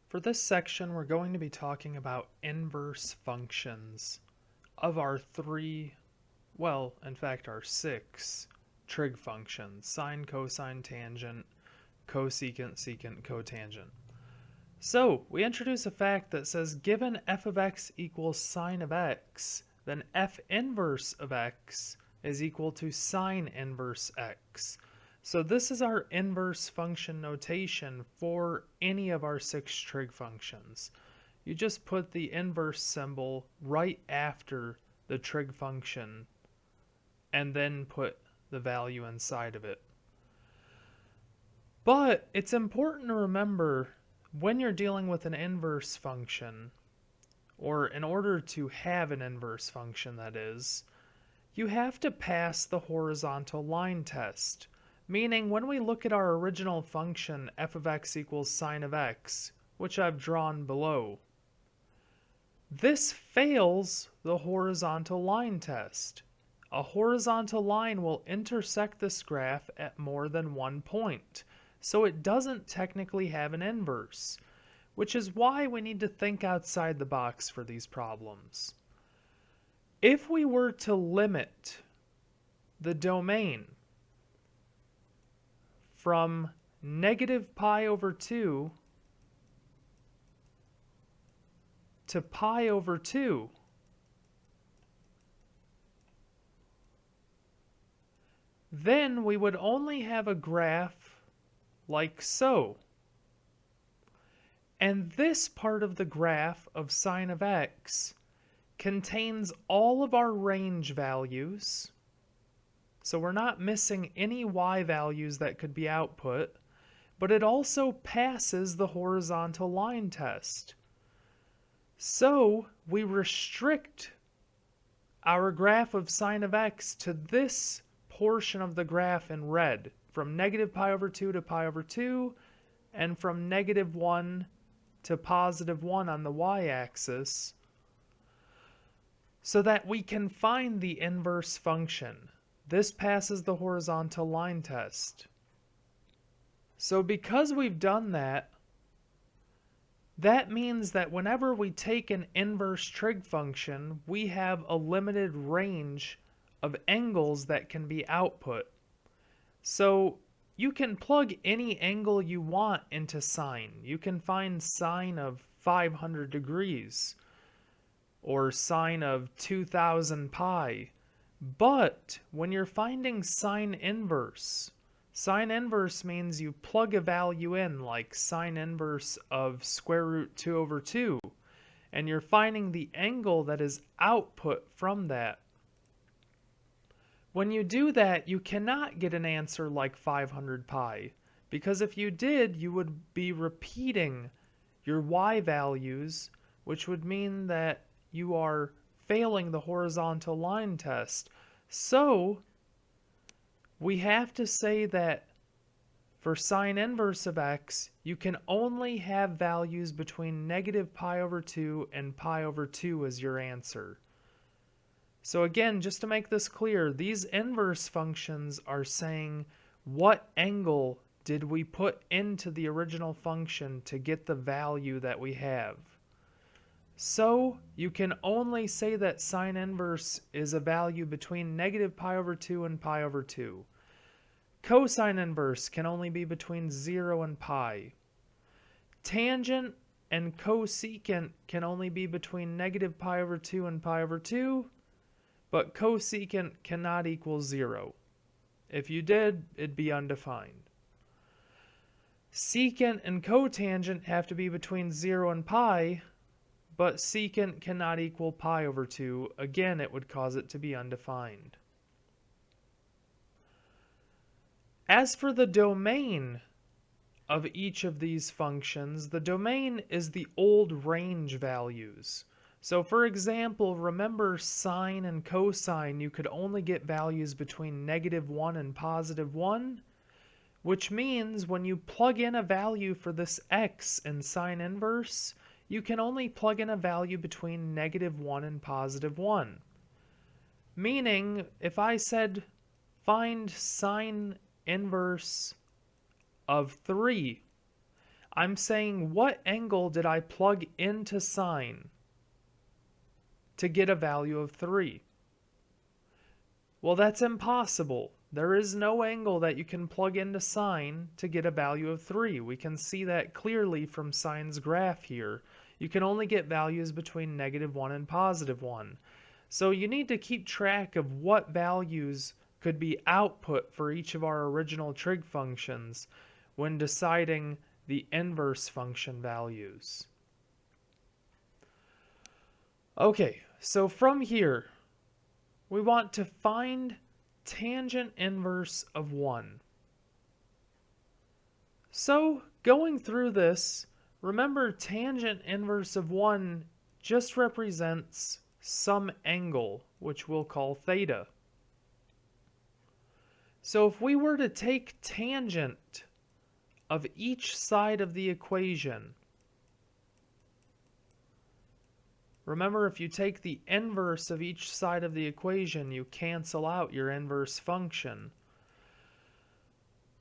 For this section, we're going to be talking about inverse functions of our our six trig functions: sine, cosine, tangent, cosecant, secant, cotangent. So, we introduce a fact that says given f of x equals sine of x, then f inverse of x is equal to sine inverse x. So this is our inverse function notation for any of our six trig functions. You just put the inverse symbol right after the trig function and then put the value inside of it. But it's important to remember when you're dealing with an inverse function, or in order to have an inverse function that is, you have to pass the horizontal line test. Meaning when we look at our original function f of x equals sine of x, which I've drawn below, this fails the horizontal line test. A horizontal line will intersect this graph at more than one point, so it doesn't technically have an inverse, which is why we need to think outside the box for these problems. If we were to limit the domain from negative pi over 2 to pi over 2, then we would only have a graph like so. And this part of the graph of sine of x contains all of our range values. So we're not missing any y values that could be output, but it also passes the horizontal line test. So we restrict our graph of sine of x to this portion of the graph in red, from negative pi over 2 to pi over 2, and from negative 1 to positive 1 on the y-axis, so that we can find the inverse function. This passes the horizontal line test. So because we've done that, that means that whenever we take an inverse trig function, we have a limited range of angles that can be output. So you can plug any angle you want into sine. You can find sine of 500 degrees or sine of 2000 pi. But when you're finding sine inverse means you plug a value in, like sine inverse of square root 2 over 2, and you're finding the angle that is output from that. When you do that, you cannot get an answer like 500 pi, because if you did, you would be repeating your y values, which would mean that you are failing the horizontal line test. So we have to say that for sine inverse of x, you can only have values between negative pi over 2 and pi over 2 as your answer. So again, just to make this clear, these inverse functions are saying what angle did we put into the original function to get the value that we have. So you can only say that sine inverse is a value between negative pi over 2 and pi over 2. Cosine inverse can only be between 0 and pi. Tangent and cosecant can only be between negative pi over 2 and pi over 2, but cosecant cannot equal 0. If you did, it'd be undefined. Secant and cotangent have to be between 0 and pi, but secant cannot equal pi over 2. Again, it would cause it to be undefined. As for the domain of each of these functions, the domain is the old range values. So for example, remember sine and cosine, you could only get values between negative 1 and positive 1, which means when you plug in a value for this x in sine inverse, you can only plug in a value between negative 1 and positive 1. Meaning, if I said find sine inverse of 3, I'm saying what angle did I plug into sine to get a value of 3? Well, that's impossible. There is no angle that you can plug into sine to get a value of 3. We can see that clearly from sine's graph here. You can only get values between -1 and +1. So you need to keep track of what values could be output for each of our original trig functions when deciding the inverse function values. Okay, so from here, we want to find tangent inverse of 1. So, going through this, remember tangent inverse of 1 just represents some angle, which we'll call theta. So if we were to take tangent of each side of the equation, remember, if you take the inverse of each side of the equation, you cancel out your inverse function.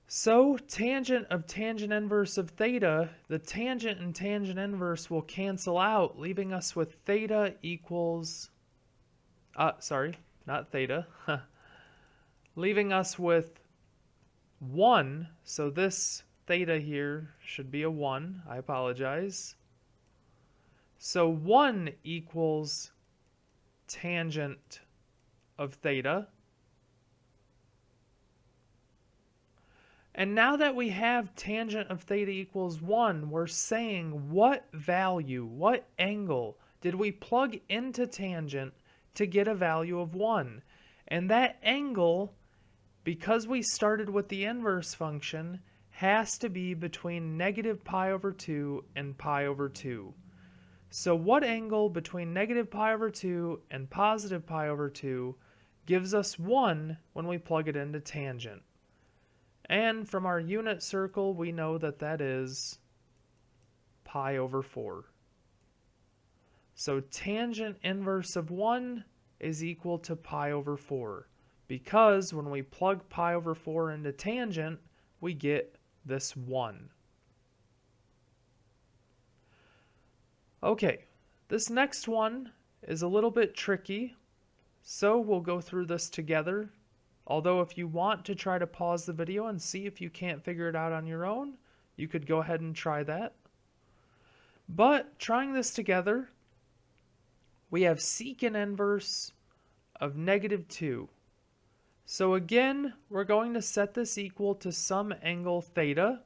So, tangent of tangent inverse of theta, the tangent and tangent inverse will cancel out, leaving us with theta equals, not theta, leaving us with 1, so this theta here should be a 1, I apologize. So 1 equals tangent of theta. And now that we have tangent of theta equals 1, we're saying what value, what angle did we plug into tangent to get a value of 1? And that angle, because we started with the inverse function, has to be between -π/2 and π/2. So what angle between -π/2 and +π/2 gives us 1 when we plug it into tangent? And from our unit circle, we know that that is π/4. So tangent inverse of 1 is equal to π/4, because when we plug π/4 into tangent, we get this 1. Okay, this next one is a little bit tricky, so we'll go through this together. Although if you want to try to pause the video and see if you can't figure it out on your own, you could go ahead and try that. But trying this together, we have secant inverse of -2. So again, we're going to set this equal to some angle theta.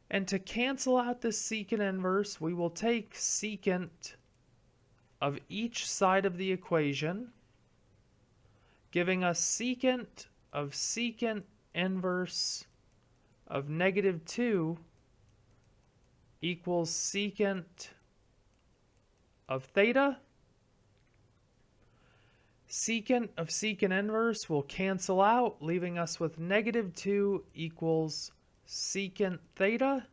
And to cancel out this secant inverse, we will take secant of each side of the equation, giving us secant of secant inverse of -2 equals secant of theta. Secant of secant inverse will cancel out, leaving us with -2 equals secant theta.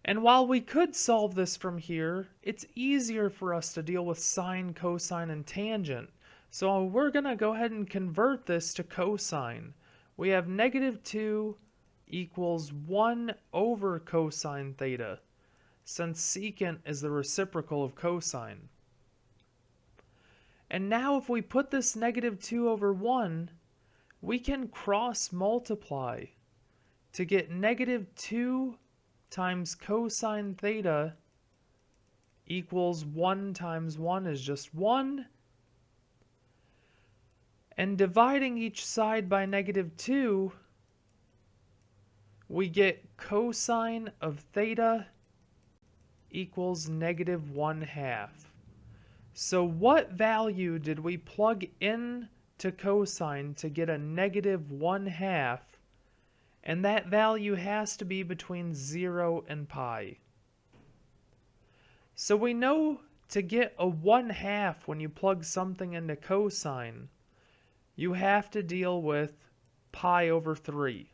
And while we could solve this from here, it's easier for us to deal with sine, cosine, and tangent. So we're going to go ahead and convert this to cosine. We have -2 equals 1 over cosine theta, since secant is the reciprocal of cosine. And now if we put this -2 over 1, we can cross multiply to get -2 times cosine theta equals 1 times 1 is just 1. And dividing each side by -2, we get cosine of theta equals -1/2. So what value did we plug in to cosine to get a -1/2? And that value has to be between 0 and pi. So we know to get a 1/2 when you plug something into cosine, you have to deal with π/3.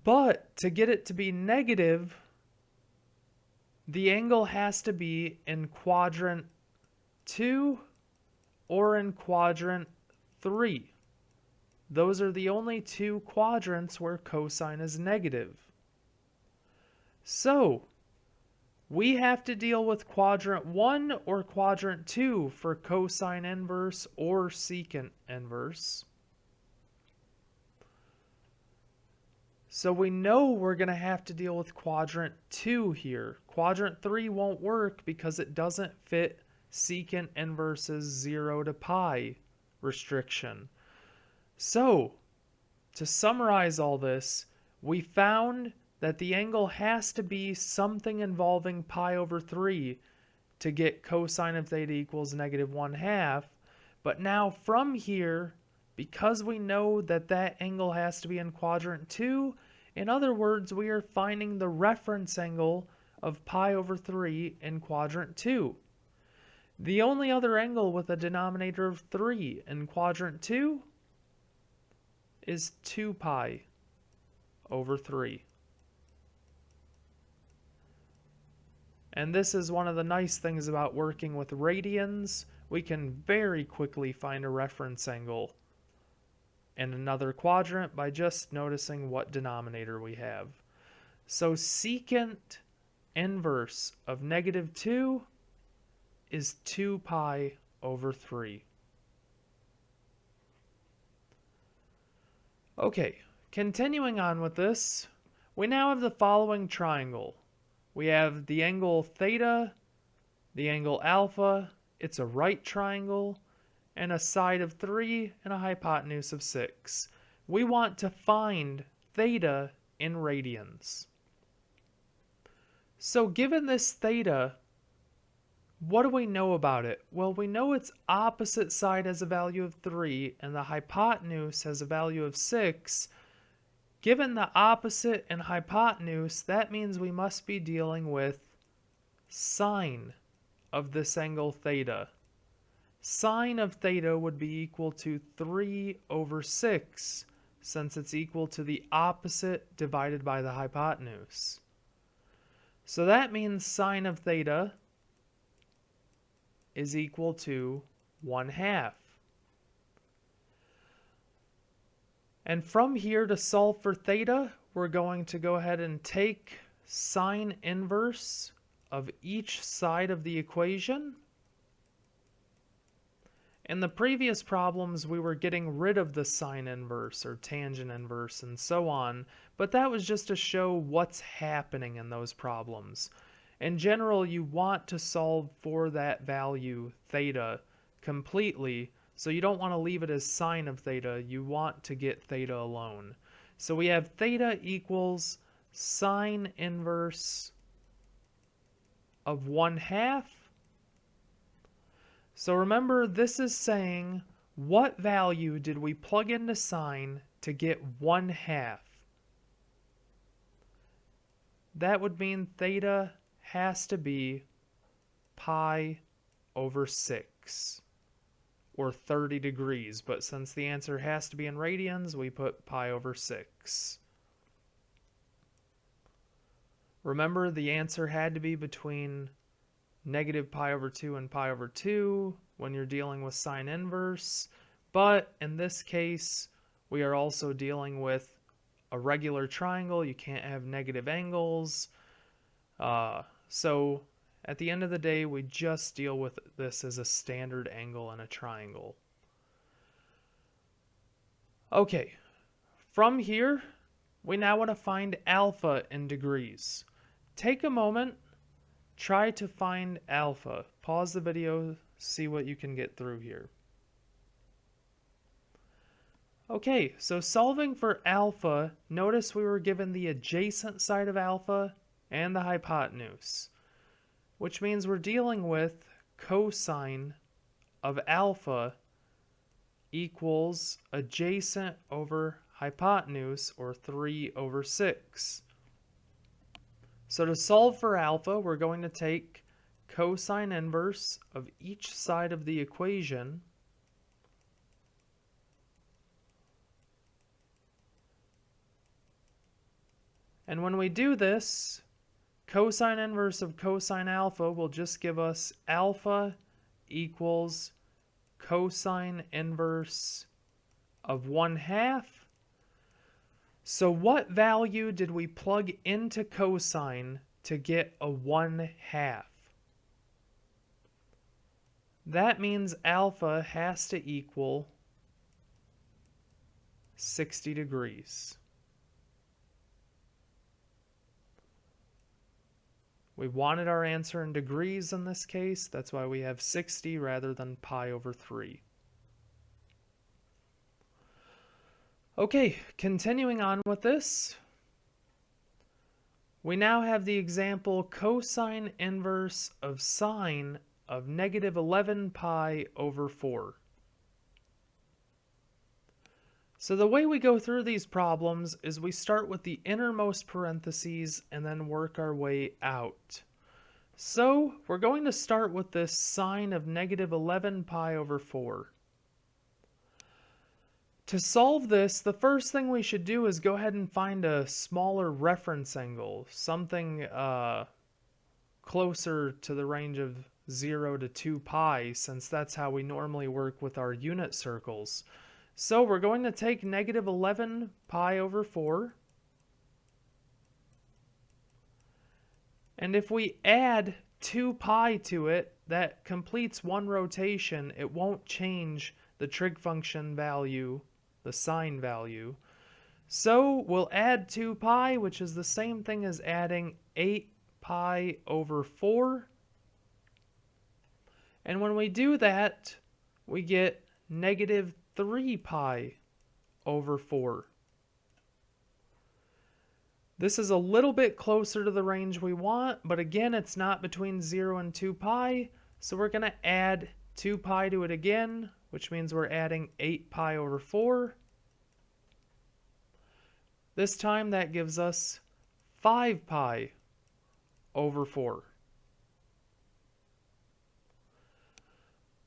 But to get it to be negative, the angle has to be in quadrant 2 or in quadrant 3. Those are the only two quadrants where cosine is negative. So, we have to deal with quadrant 1 or quadrant 2 for cosine inverse or secant inverse. So we know we're going to have to deal with quadrant 2 here. Quadrant 3 won't work because it doesn't fit secant inverse's 0 to pi restriction. So, to summarize all this, we found that the angle has to be something involving pi over 3 to get cosine of theta equals negative 1/2. But now from here, because we know that that angle has to be in quadrant 2, in other words, we are finding the reference angle of pi over 3 in quadrant 2. The only other angle with a denominator of 3 in quadrant 2 is 2 pi over 3. And this is one of the nice things about working with radians. We can very quickly find a reference angle in another quadrant by just noticing what denominator we have. So secant inverse of negative 2 is 2 pi over 3. Okay, continuing on with this, we now have the following triangle. We have the angle theta, the angle alpha, it's a right triangle, and a side of 3 and a hypotenuse of 6. We want to find theta in radians. So given this theta, what do we know about it? Well, we know its opposite side has a value of 3 and the hypotenuse has a value of 6. Given the opposite and hypotenuse, that means we must be dealing with sine of this angle theta. Sine of theta would be equal to 3 over 6, since it's equal to the opposite divided by the hypotenuse. So that means sine of theta is equal to 1/2. And from here to solve for theta, we're going to go ahead and take sine inverse of each side of the equation. In the previous problems, we were getting rid of the sine inverse or tangent inverse and so on, but that was just to show what's happening in those problems. In general, you want to solve for that value, theta, completely, so you don't want to leave it as sine of theta, you want to get theta alone. So we have theta equals sine inverse of 1/2. So remember, this is saying what value did we plug into sine to get 1/2? That would mean theta has to be pi over 6, or 30 degrees, but since the answer has to be in radians, we put pi over 6. Remember, the answer had to be between negative pi over 2 and pi over 2 when you're dealing with sine inverse, but in this case, we are also dealing with a regular triangle. You can't have negative angles. So at the end of the day, we just deal with this as a standard angle in a triangle. Okay, from here, we now want to find alpha in degrees. Take a moment, try to find alpha. Pause the video, see what you can get through here. Okay, so solving for alpha, notice we were given the adjacent side of alpha and the hypotenuse, which means we're dealing with cosine of alpha equals adjacent over hypotenuse, or 3 over 6. So to solve for alpha, we're going to take cosine inverse of each side of the equation, and when we do this, cosine inverse of cosine alpha will just give us alpha equals cosine inverse of 1/2. So what value did we plug into cosine to get a 1/2? That means alpha has to equal 60 degrees. We wanted our answer in degrees in this case, that's why we have 60 rather than pi over 3. Okay, continuing on with this, we now have the example cosine inverse of sine of negative 11 pi over 4. So the way we go through these problems is we start with the innermost parentheses and then work our way out. So we're going to start with this sine of negative 11 pi over 4. To solve this, the first thing we should do is go ahead and find a smaller reference angle, something closer to the range of 0 to 2 pi, since that's how we normally work with our unit circles. So we're going to take negative 11 pi over 4, and if we add 2 pi to it, that completes one rotation. It won't change the trig function value, the sine value. So we'll add 2 pi, which is the same thing as adding 8 pi over 4. And when we do that, we get negative 3 pi over 4. This is a little bit closer to the range we want, but again, it's not between 0 and 2 pi, so we're going to add 2 pi to it again, which means we're adding 8 pi over 4. This time that gives us 5 pi over 4.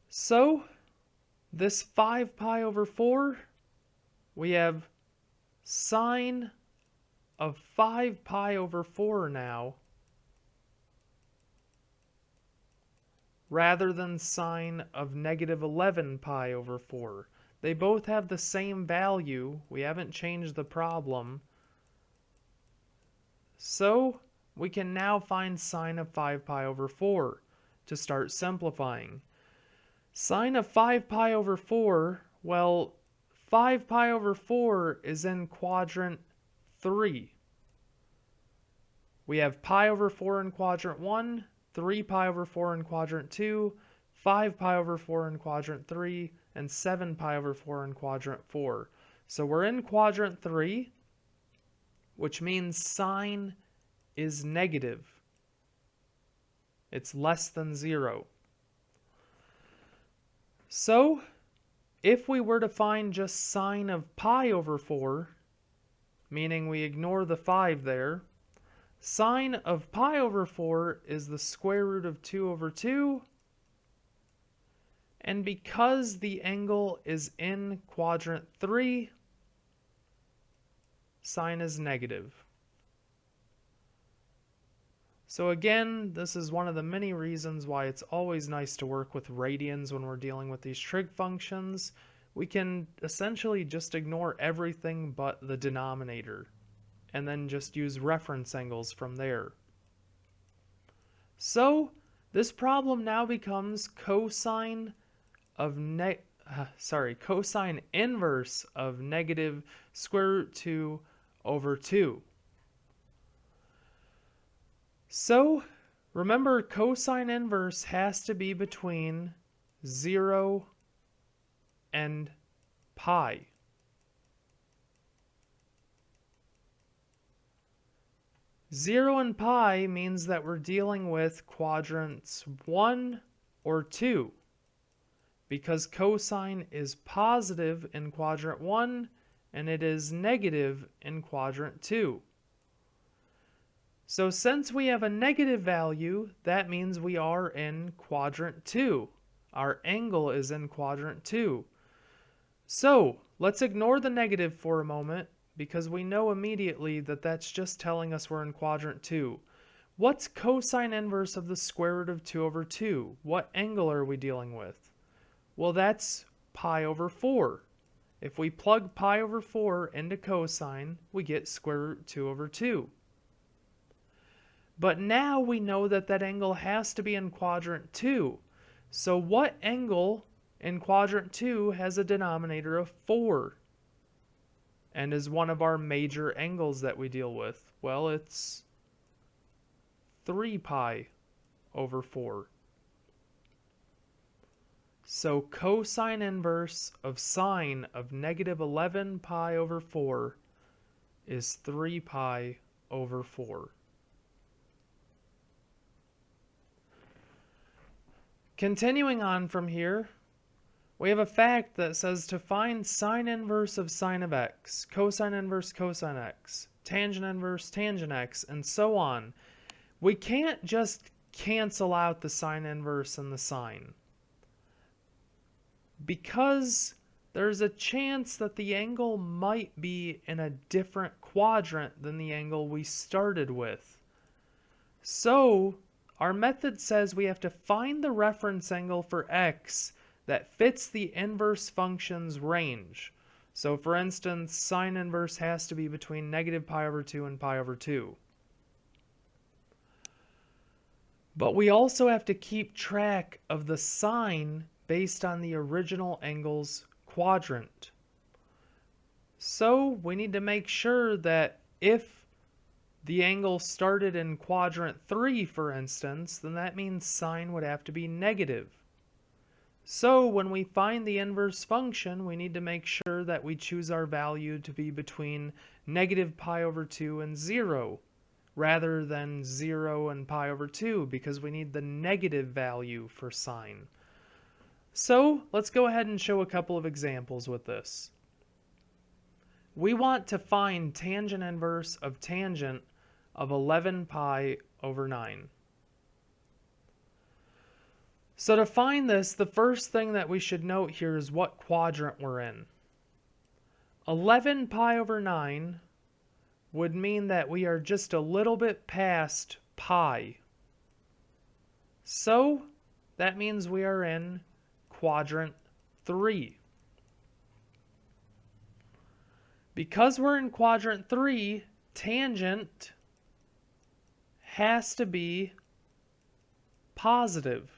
So this 5 pi over 4, we have sine of 5 pi over 4 now, rather than sine of negative 11 pi over 4. They both have the same value. We haven't changed the problem. So we can now find sine of 5 pi over 4 to start simplifying. Sine of 5 pi over 4, well, 5 pi over 4 is in quadrant 3. We have pi over 4 in quadrant 1, 3 pi over 4 in quadrant 2, 5 pi over 4 in quadrant 3, and 7 pi over 4 in quadrant 4. So we're in quadrant 3, which means sine is negative. It's less than 0. So if we were to find just sine of pi over 4, meaning we ignore the 5 there, sine of pi over 4 is the square root of 2 over 2, and because the angle is in quadrant 3, sine is negative. So again, this is one of the many reasons why it's always nice to work with radians when we're dealing with these trig functions. We can essentially just ignore everything but the denominator, and then just use reference angles from there. So this problem now becomes cosine inverse of negative square root 2 over 2. So remember, cosine inverse has to be between 0 and pi. Zero and pi means that we're dealing with quadrants 1 or 2, because cosine is positive in quadrant 1 and it is negative in quadrant 2. So since we have a negative value, that means we are in quadrant 2. Our angle is in quadrant 2. So let's ignore the negative for a moment, because we know immediately that that's just telling us we're in quadrant 2. What's cosine inverse of the square root of 2 over 2? What angle are we dealing with? Well, that's pi over 4. If we plug pi over 4 into cosine, we get square root 2 over 2. But now we know that that angle has to be in quadrant 2. So what angle in quadrant 2 has a denominator of 4 and is one of our major angles that we deal with? Well, it's 3 pi over 4. So cosine inverse of sine of negative 11 pi over 4 is 3 pi over 4. Continuing on from here, we have a fact that says to find sine inverse of sine of x, cosine inverse cosine x, tangent inverse tangent x, and so on. We can't just cancel out the sine inverse and the sine, because there's a chance that the angle might be in a different quadrant than the angle we started with. So our method says we have to find the reference angle for x that fits the inverse function's range. So for instance, sine inverse has to be between negative pi over 2 and pi over 2. But we also have to keep track of the sine based on the original angle's quadrant. So we need to make sure that if the angle started in quadrant 3, for instance, then that means sine would have to be negative. So when we find the inverse function, we need to make sure that we choose our value to be between negative pi over 2 and 0, rather than 0 and pi over 2, because we need the negative value for sine. So let's go ahead and show a couple of examples with this. We want to find tangent inverse of tangent of 11 pi over 9. So to find this, the first thing that we should note here is what quadrant we're in. 11 pi over 9 would mean that we are just a little bit past pi. So that means we are in quadrant 3. Because we're in quadrant 3, tangent has to be positive.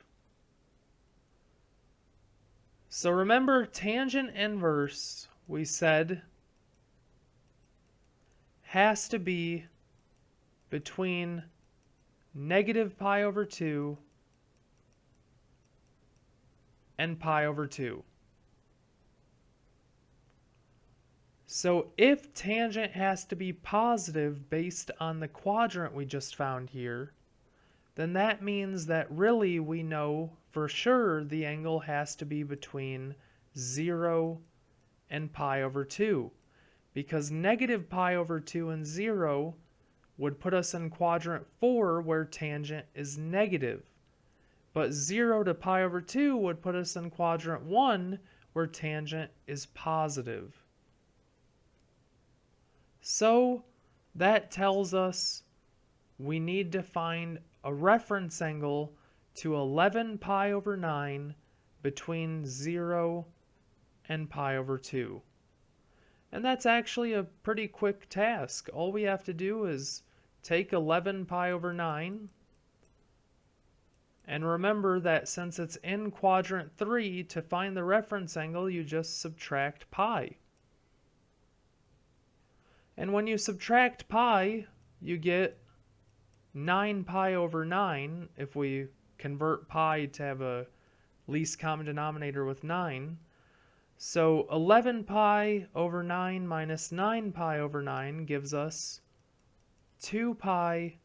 So remember, tangent inverse, we said, has to be between negative pi over 2 and pi over 2. So if tangent has to be positive based on the quadrant we just found here, then that means that really we know for sure the angle has to be between 0 and pi over 2, because negative pi over 2 and 0 would put us in quadrant 4 where tangent is negative, but 0 to pi over 2 would put us in quadrant 1 where tangent is positive. So that tells us we need to find a reference angle to 11 pi over 9 between 0 and pi over 2. And that's actually a pretty quick task. All we have to do is take 11 pi over 9, and remember that since it's in quadrant 3, to find the reference angle you just subtract pi. And when you subtract pi, you get 9 pi over 9, if we convert pi to have a least common denominator with 9. So 11 pi over 9 minus 9 pi over 9 gives us 2 pi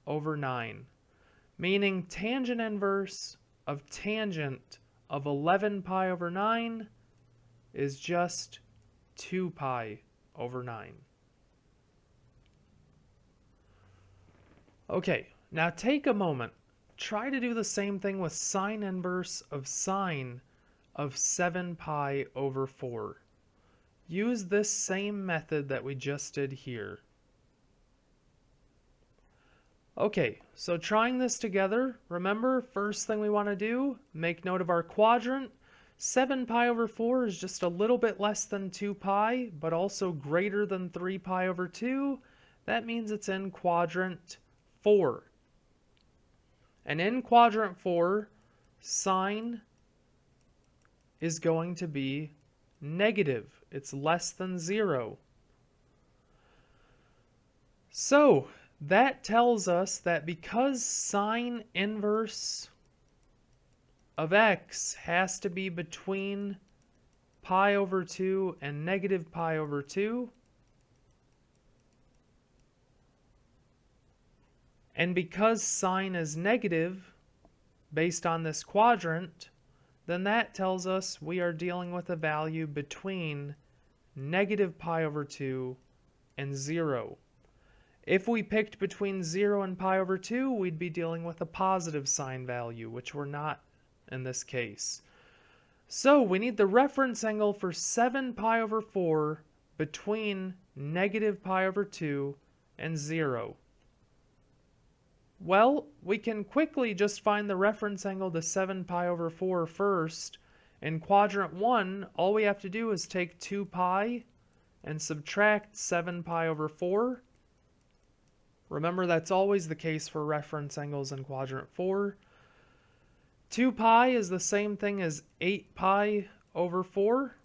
over 9, meaning tangent inverse of tangent of 11 pi over 9 is just 2 pi over 9. Okay, now take a moment. Try to do the same thing with sine inverse of sine of 7 pi over 4. Use this same method that we just did here. Okay, so trying this together, remember, first thing we want to do, make note of our quadrant. 7 pi over 4 is just a little bit less than 2 pi, but also greater than 3 pi over 2. That means it's in quadrant 4. And in quadrant 4, sine is going to be negative. It's less than 0. So that tells us that because sine inverse of x has to be between pi over 2 and negative pi over 2, and because sine is negative based on this quadrant, then that tells us we are dealing with a value between negative pi over 2 and 0. If we picked between 0 and pi over 2, we'd be dealing with a positive sine value, which we're not in this case. So we need the reference angle for 7 pi over 4 between negative pi over 2 and 0. Well, we can quickly just find the reference angle to 7 pi over 4 first. In quadrant 1, all we have to do is take 2 pi and subtract 7 pi over 4. Remember, that's always the case for reference angles in quadrant 4. 2 pi is the same thing as 8 pi over 4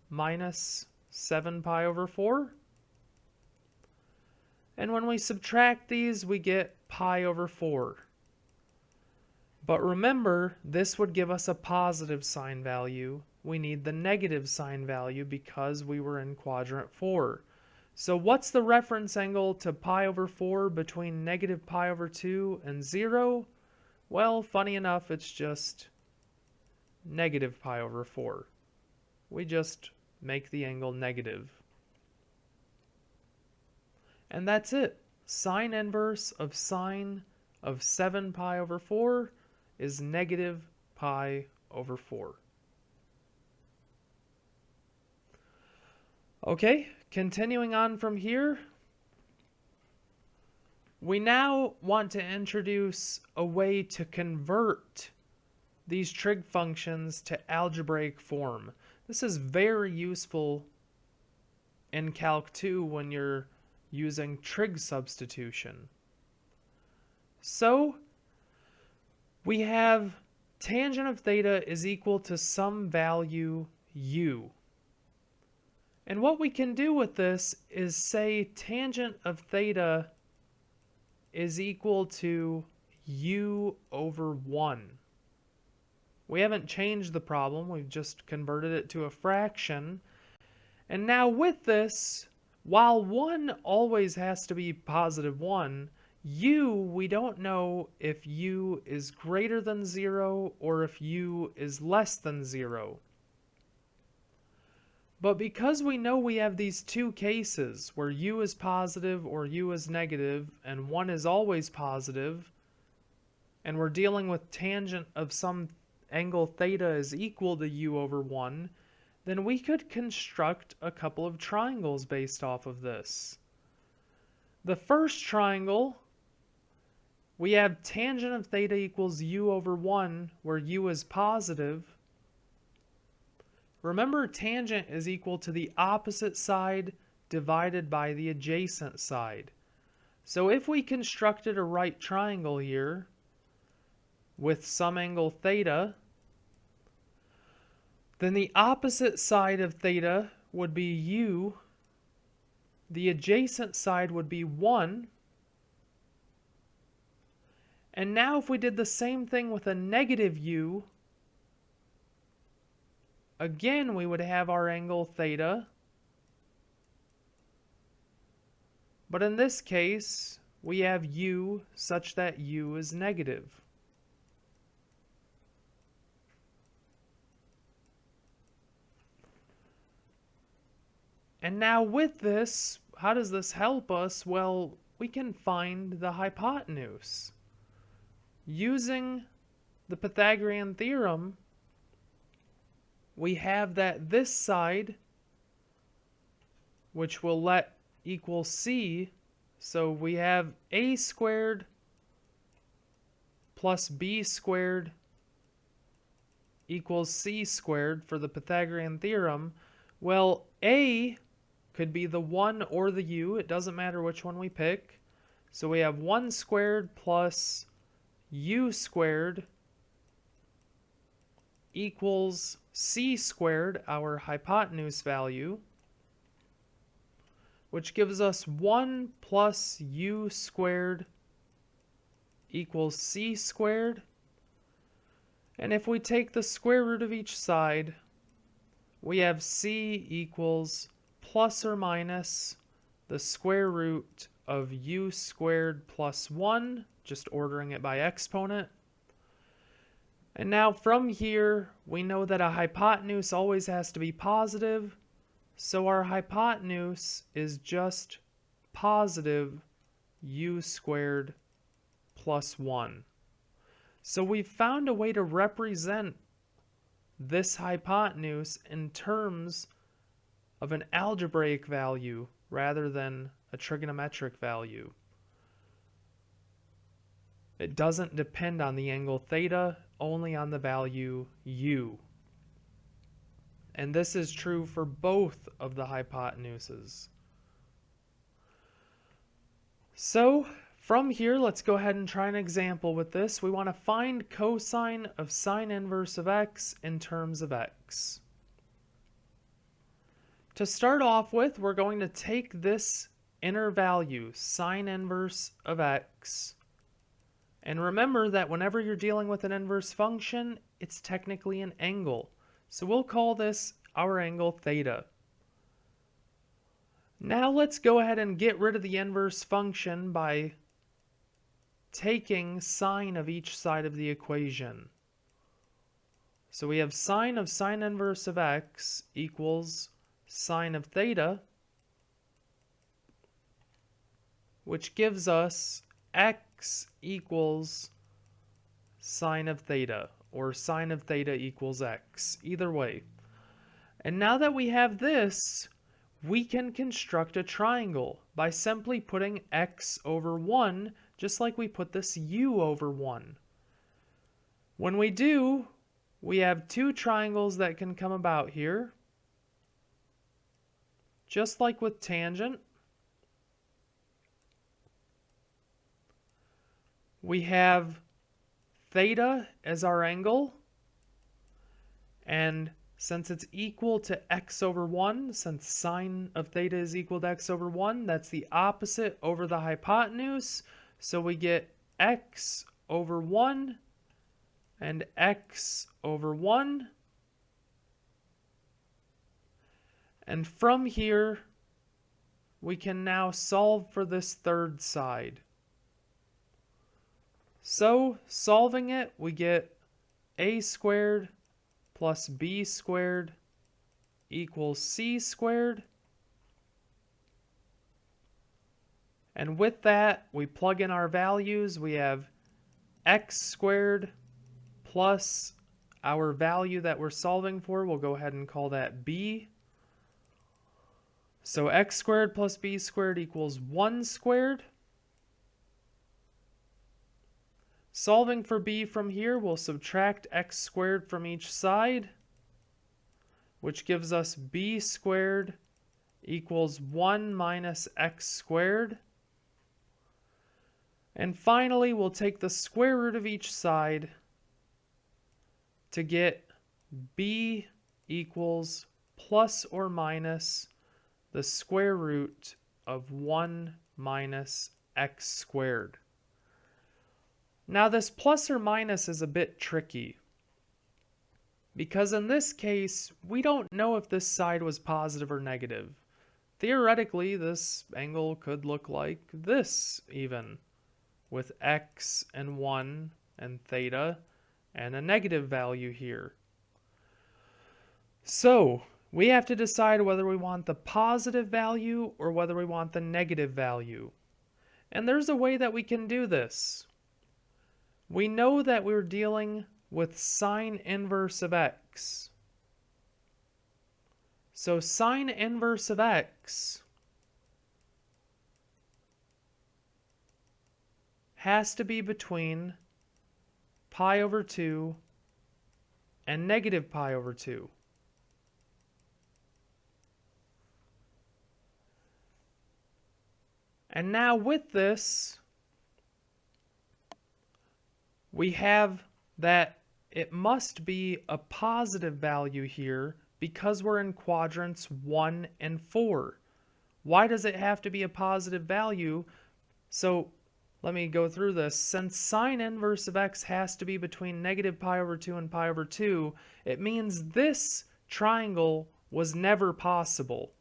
minus 7 pi over 4. And when we subtract these, we get pi over 4. But remember, this would give us a positive sine value. We need the negative sine value because we were in quadrant 4. So what's the reference angle to pi over 4 between negative pi over 2 and 0? Well, funny enough, it's just negative pi over 4. We just make the angle negative. And that's it. Sine inverse of sine of 7 pi over 4 is negative pi over 4. Okay, continuing on from here, we now want to introduce a way to convert these trig functions to algebraic form. This is very useful in Calc 2 when you're using trig substitution. So we have tangent of theta is equal to some value u. And what we can do with this is say tangent of theta is equal to u over 1. We haven't changed the problem, we've just converted it to a fraction. And now with this, while 1 always has to be positive 1, u, we don't know if u is greater than 0 or if u is less than 0. But because we know we have these two cases where u is positive or u is negative and 1 is always positive, and we're dealing with tangent of some angle theta is equal to u over 1, then we could construct a couple of triangles based off of this. The first triangle, we have tangent of theta equals u over 1, where u is positive. Remember, tangent is equal to the opposite side divided by the adjacent side. So if we constructed a right triangle here with some angle theta, then the opposite side of theta would be u, the adjacent side would be 1, and now if we did the same thing with a negative u, again we would have our angle theta, but in this case we have u such that u is negative. And now with this, how does this help us? Well, we can find the hypotenuse. Using the Pythagorean theorem, we have that this side, which we'll let equal c, so we have a squared plus b squared equals c squared for the Pythagorean theorem, well, a could be the 1 or the u. It doesn't matter which one we pick. So we have 1 squared plus u squared equals c squared, our hypotenuse value, which gives us 1 plus u squared equals c squared. And if we take the square root of each side, we have c equals plus or minus the square root of u squared plus 1, just ordering it by exponent. And now from here, we know that a hypotenuse always has to be positive, so our hypotenuse is just positive u squared plus 1. So we've found a way to represent this hypotenuse in terms of an algebraic value rather than a trigonometric value. It doesn't depend on the angle theta, only on the value u. And this is true for both of the hypotenuses. So, from here, let's go ahead and try an example with this. We want to find cosine of sine inverse of x in terms of x. To start off with, we're going to take this inner value, sine inverse of x, and remember that whenever you're dealing with an inverse function, it's technically an angle. So we'll call this our angle theta. Now let's go ahead and get rid of the inverse function by taking sine of each side of the equation. So we have sine of sine inverse of x equals sine of theta, which gives us x equals sine of theta, or sine of theta equals x, either way. And now that we have this, we can construct a triangle by simply putting x over 1, just like we put this u over 1. When we do, we have two triangles that can come about here. Just like with tangent, we have theta as our angle, and since it's equal to x over 1, since sine of theta is equal to x over 1, that's the opposite over the hypotenuse, so we get x over 1 and x over 1. And from here, we can now solve for this third side. So, solving it, we get a squared plus b squared equals c squared. And with that, we plug in our values. We have x squared plus our value that we're solving for. We'll go ahead and call that b. So x squared plus b squared equals 1 squared. Solving for b from here, we'll subtract x squared from each side, which gives us b squared equals 1 minus x squared. And finally, we'll take the square root of each side to get b equals plus or minus the square root of 1 minus x squared. Now this plus or minus is a bit tricky, because in this case, we don't know if this side was positive or negative. Theoretically, this angle could look like this even, with x and 1 and theta and a negative value here. So, we have to decide whether we want the positive value or whether we want the negative value. And there's a way that we can do this. We know that we're dealing with sine inverse of x. So sine inverse of x has to be between pi over 2 and negative pi over 2. And now with this, we have that it must be a positive value here because we're in quadrants 1 and 4. Why does it have to be a positive value? So let me go through this. Since sine inverse of x has to be between negative pi over 2 and pi over 2, it means this triangle was never possible.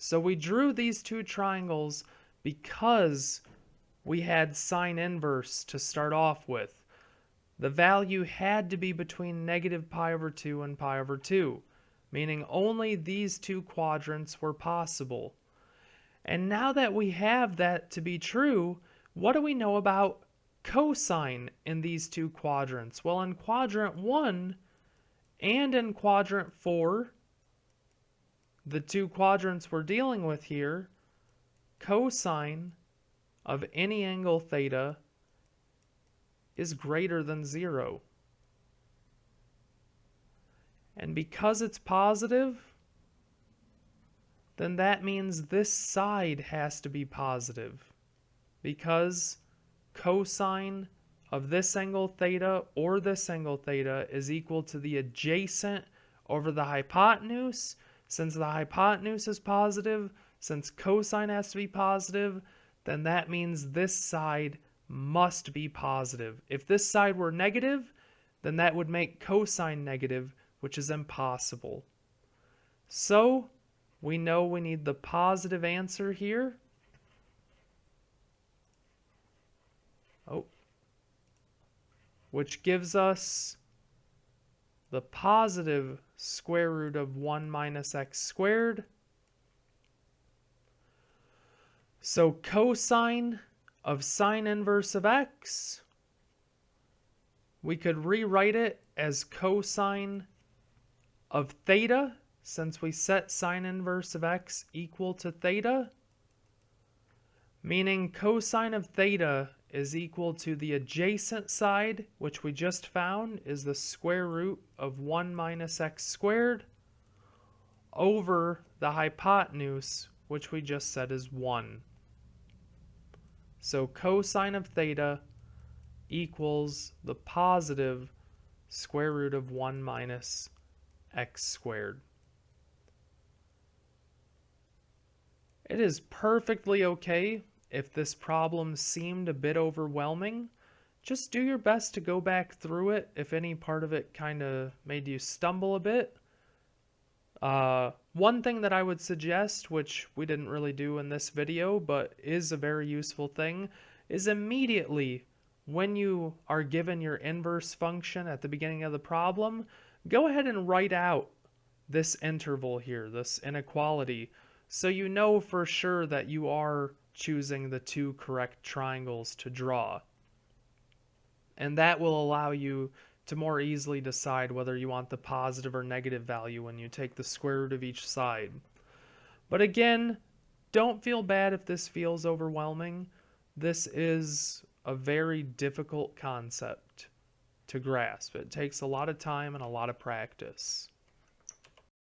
So we drew these two triangles because we had sine inverse to start off with. The value had to be between negative pi over 2 and pi over 2, meaning only these two quadrants were possible. And now that we have that to be true, what do we know about cosine in these two quadrants? Well, in quadrant 1 and in quadrant 4, the two quadrants we're dealing with here, cosine of any angle theta is greater than 0. And because it's positive, then that means this side has to be positive, because cosine of this angle theta or this angle theta is equal to the adjacent over the hypotenuse. Since the hypotenuse is positive, since cosine has to be positive, then that means this side must be positive. If this side were negative, then that would make cosine negative, which is impossible. So we know we need the positive answer here. Which gives us the positive square root of 1 minus x squared. So cosine of sine inverse of x, we could rewrite it as cosine of theta, since we set sine inverse of x equal to theta, meaning cosine of theta is equal to the adjacent side, which we just found is the square root of 1 minus x squared, over the hypotenuse, which we just said is 1. So cosine of theta equals the positive square root of 1 minus x squared. It is perfectly okay if this problem seemed a bit overwhelming. Just do your best to go back through it if any part of it kind of made you stumble a bit. One thing that I would suggest, which we didn't really do in this video, but is a very useful thing, is immediately when you are given your inverse function at the beginning of the problem, go ahead and write out this interval here, this inequality, so you know for sure that you are choosing the two correct triangles to draw. And that will allow you to more easily decide whether you want the positive or negative value when you take the square root of each side. But again, don't feel bad if this feels overwhelming. This is a very difficult concept to grasp. It takes a lot of time and a lot of practice.